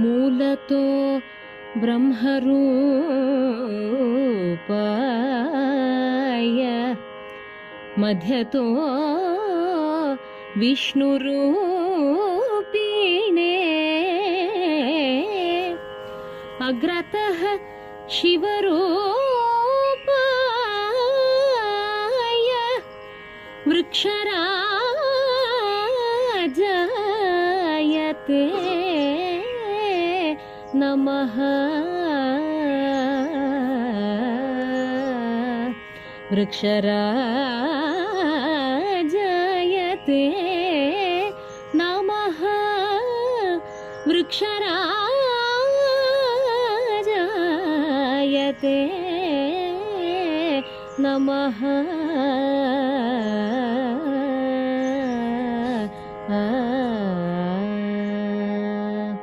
ಮೂಲತೋ ಬ್ರಹ್ಮರೂಪಾಯ ಮಧ್ಯತೋ ವಿಷ್ಣುರೂಪಿಣೇ ಅಗ್ರತಃ ಶಿವರೂಪಾಯ ವೃಕ್ಷರಾಜಾಯತೆ ನಮಃ ವೃಕ್ಷರಾಜಾಯತೆ ನಮಃ ವೃಕ್ಷರಾಜಾಯತೆ ನಮಃ